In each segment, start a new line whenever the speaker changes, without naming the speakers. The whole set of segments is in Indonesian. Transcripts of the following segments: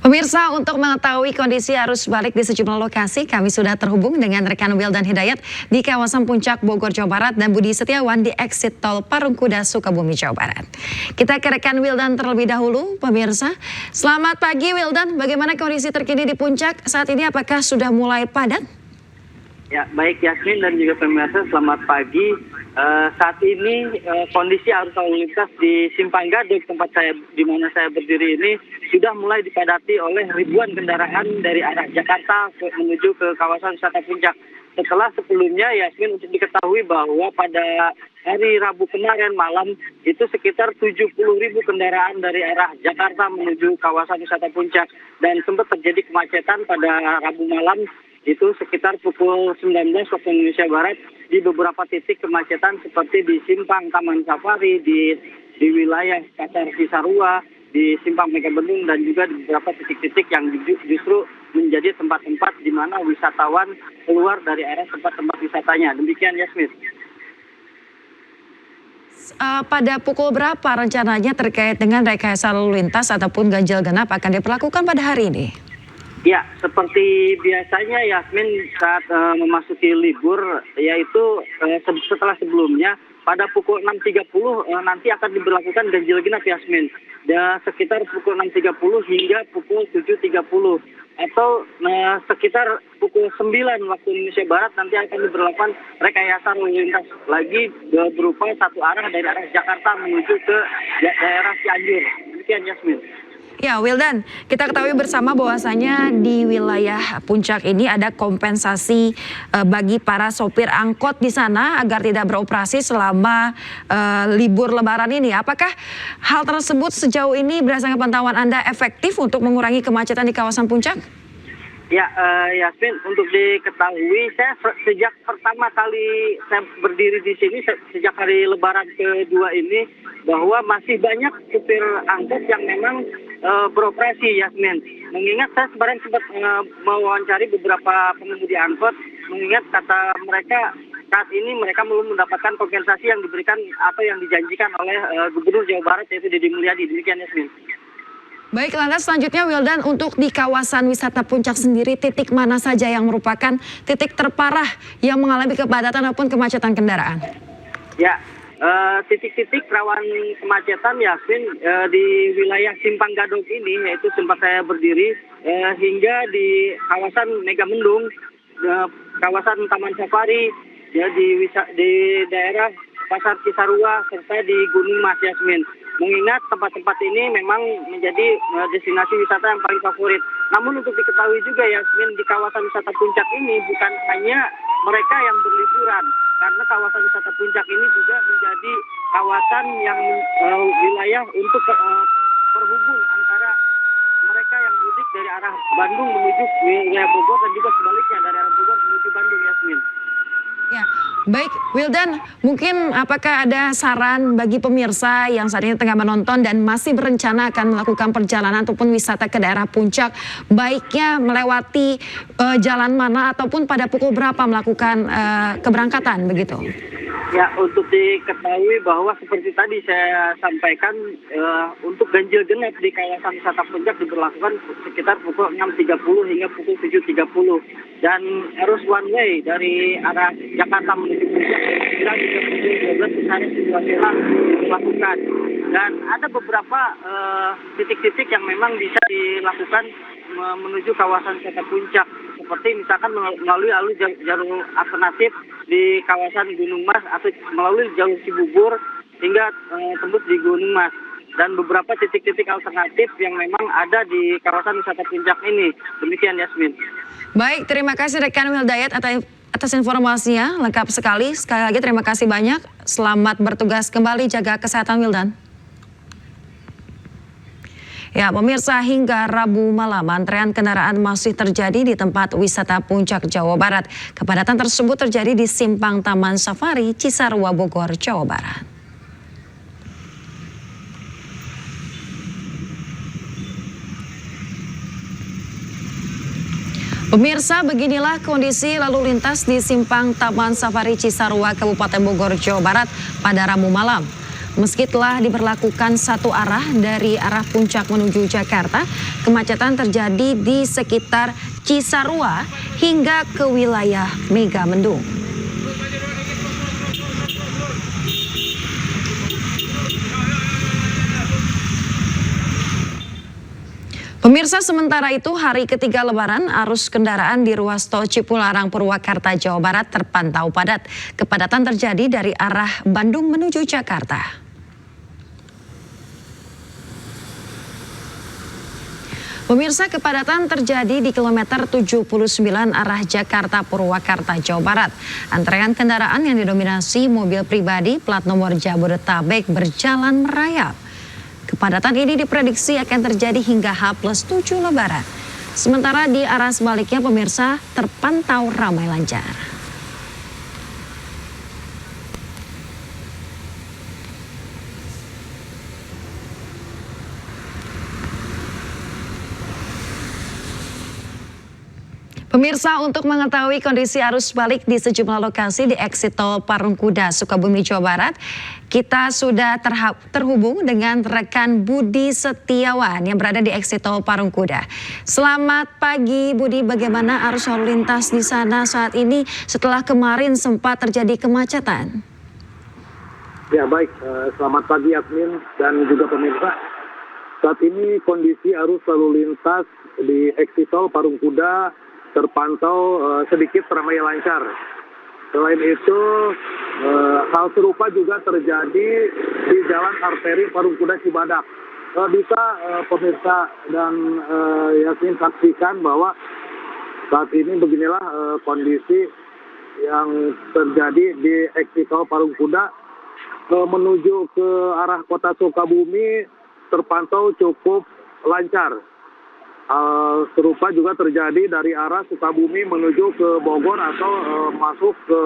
Pemirsa, untuk mengetahui kondisi arus balik di sejumlah lokasi, kami sudah terhubung dengan rekan Wildan Hidayat di kawasan Puncak Bogor, Jawa Barat, dan Budi Setiawan di exit tol Parungkuda, Sukabumi, Jawa Barat. Kita ke rekan Wildan terlebih dahulu, pemirsa. Selamat pagi Wildan, bagaimana kondisi terkini di Puncak saat ini? Apakah sudah mulai padat?
Ya, baik Yasmin dan juga pemirsa, selamat pagi. Saat ini kondisi arus lalu lintas di Simpang Gadok, tempat di mana saya berdiri ini, sudah mulai dipadati oleh ribuan kendaraan dari arah Jakarta menuju ke kawasan wisata Puncak. Setelah sebelumnya, Yasmin, untuk diketahui bahwa pada hari Rabu kemarin malam itu sekitar 70.000 kendaraan dari arah Jakarta menuju kawasan wisata Puncak, dan sempat terjadi kemacetan pada Rabu malam itu sekitar pukul 19 waktu Indonesia Barat di beberapa titik kemacetan seperti di Simpang Taman Safari, di wilayah Pasar Cisarua, di Simpang Megabendung, dan juga di beberapa titik-titik yang justru menjadi tempat-tempat di mana wisatawan keluar dari area tempat-tempat wisatanya. Demikian Yasmin.
Pada pukul berapa rencananya terkait dengan rekayasa lalu lintas ataupun ganjil genap akan diberlakukan pada hari ini?
Ya, seperti biasanya Yasmin saat memasuki libur, yaitu setelah sebelumnya pada pukul 6.30 nanti akan diberlakukan ganjil genap Yasmin. Dan sekitar pukul 6.30 hingga pukul 7.30 atau sekitar pukul 9 waktu Indonesia Barat nanti akan diberlakukan rekayasa lalu lintas lagi berupa satu arah dari arah Jakarta menuju ke daerah Cianjur. Demikian Yasmin.
Ya, Wildan, kita ketahui bersama bahwasanya di wilayah Puncak ini ada kompensasi bagi para sopir angkot di sana agar tidak beroperasi selama libur Lebaran ini. Apakah hal tersebut sejauh ini berdasarkan pantauan Anda efektif untuk mengurangi kemacetan di kawasan Puncak?
Ya, Yasmin, untuk diketahui, saya sejak pertama kali saya berdiri di sini, sejak hari Lebaran kedua ini, bahwa masih banyak supir angkot yang memang beroperasi, Yasmin. Mengingat saya sebenarnya sempat mewawancari beberapa pengemudi angkot, mengingat kata mereka saat ini mereka belum mendapatkan kompensasi yang diberikan atau yang dijanjikan oleh Gubernur Jawa Barat, yaitu Deddy Mulyadi. Demikian Yasmin.
Baik, lantas selanjutnya Wildan, untuk di kawasan wisata Puncak sendiri, titik mana saja yang merupakan titik terparah yang mengalami kepadatan ataupun kemacetan kendaraan?
Ya, titik-titik rawan kemacetan Yasmin di wilayah Simpang Gadok ini, yaitu tempat saya berdiri, hingga di kawasan Megamendung, kawasan Taman Safari, ya, di daerah Pasar Cisarua, serta di Gunung Mas Yasmin. Mengingat tempat-tempat ini memang menjadi destinasi wisata yang paling favorit. Namun untuk diketahui juga Yasmin, di kawasan wisata Puncak ini bukan hanya mereka yang berliburan, karena kawasan wisata Puncak ini juga menjadi kawasan yang wilayah untuk perhubung antara mereka yang mudik dari arah Bandung menuju wilayah Bogor, dan juga sebaliknya dari arah Bogor menuju Bandung, Yasmin.
Ya, baik Wildan, mungkin apakah ada saran bagi pemirsa yang saat ini tengah menonton dan masih berencana akan melakukan perjalanan ataupun wisata ke daerah Puncak, baiknya melewati jalan mana ataupun pada pukul berapa melakukan keberangkatan begitu?
Ya, untuk diketahui bahwa seperti tadi saya sampaikan, untuk ganjil genap di kawasan wisata Puncak diberlakukan sekitar pukul 6.30 hingga pukul 7.30. Dan arus one way dari arah Jakarta menuju Puncak kira juga pukul 12 misalnya situasional dilakukan. Dan ada beberapa titik-titik yang memang bisa dilakukan menuju kawasan wisata Puncak, seperti misalkan melalui jalur alternatif di kawasan Gunung Mas atau melalui jalur Cibubur hingga tembus di Gunung Mas, dan beberapa titik-titik alternatif yang memang ada di kawasan wisata Puncak ini. Demikian Yasmin.
Baik, terima kasih rekan Hidayat atas informasinya, lengkap sekali. Sekali lagi terima kasih banyak. Selamat bertugas kembali, jaga kesehatan Wildan. Ya, pemirsa, hingga Rabu malam antrean kendaraan masih terjadi di tempat wisata Puncak, Jawa Barat. Kepadatan tersebut terjadi di Simpang Taman Safari, Cisarua, Bogor, Jawa Barat. Pemirsa, beginilah kondisi lalu lintas di Simpang Taman Safari Cisarua, Kabupaten Bogor, Jawa Barat pada Rabu malam. Meski telah diberlakukan satu arah dari arah Puncak menuju Jakarta, kemacetan terjadi di sekitar Cisarua hingga ke wilayah Megamendung. Pemirsa, sementara itu hari ketiga Lebaran, arus kendaraan di ruas tol Cipularang Purwakarta, Jawa Barat terpantau padat. Kepadatan terjadi dari arah Bandung menuju Jakarta. Pemirsa, kepadatan terjadi di kilometer 79 arah Jakarta Purwakarta, Jawa Barat. Antrean kendaraan yang didominasi mobil pribadi plat nomor Jabodetabek berjalan merayap. Kepadatan ini diprediksi akan terjadi hingga H+7 Lebaran. Sementara di arah sebaliknya, pemirsa, terpantau ramai lancar. Pemirsa, untuk mengetahui kondisi arus balik di sejumlah lokasi di eksit tol Parungkuda, Sukabumi, Jawa Barat, kita sudah terhubung dengan rekan Budi Setiawan yang berada di eksit tol Parungkuda. Selamat pagi Budi, bagaimana arus lalu lintas di sana saat ini setelah kemarin sempat terjadi kemacetan?
Ya baik, selamat pagi Yasmin dan juga pemirsa. Saat ini kondisi arus lalu lintas di eksit tol Parungkuda terpantau sedikit ramai lancar. Selain itu, hal serupa juga terjadi di Jalan Arteri Parungkuda Cibadak. Bisa pemirsa dan Yasmin saksikan bahwa saat ini beginilah kondisi yang terjadi di eksit tol Parungkuda menuju ke arah kota Sukabumi terpantau cukup lancar. Serupa juga terjadi dari arah Sukabumi menuju ke Bogor atau masuk ke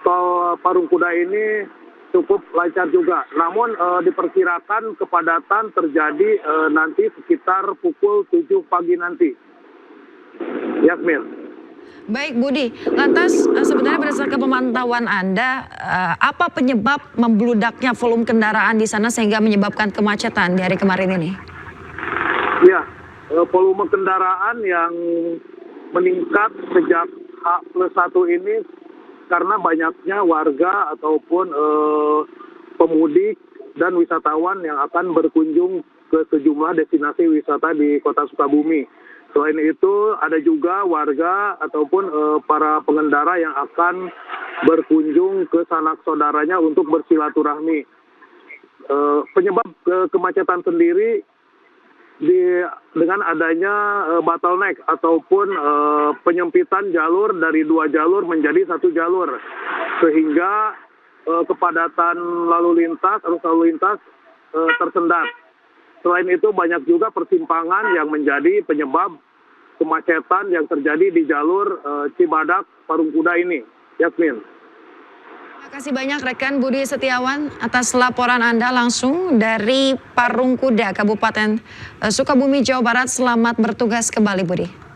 tol Parungkuda ini cukup lancar juga. Namun diperkirakan kepadatan terjadi nanti sekitar pukul 7 pagi nanti. Yasmin.
Baik Budi, lantas sebenarnya berdasarkan pemantauan Anda, apa penyebab membludaknya volume kendaraan di sana sehingga menyebabkan kemacetan di hari kemarin ini?
Ya. Volume kendaraan yang meningkat sejak H+1 ini karena banyaknya warga ataupun pemudik dan wisatawan yang akan berkunjung ke sejumlah destinasi wisata di kota Sukabumi. Selain itu ada juga warga ataupun para pengendara yang akan berkunjung ke sanak saudaranya untuk bersilaturahmi. Penyebab kemacetan sendiri dengan adanya bottleneck ataupun penyempitan jalur dari 2 jalur menjadi 1 jalur, sehingga kepadatan arus lalu lintas tersendat. Selain itu banyak juga persimpangan yang menjadi penyebab kemacetan yang terjadi di jalur Cibadak Parungkuda ini. Yasmin.
Terima kasih banyak rekan Budi Setiawan atas laporan Anda langsung dari Parungkuda, Kabupaten Sukabumi, Jawa Barat. Selamat bertugas kembali Budi.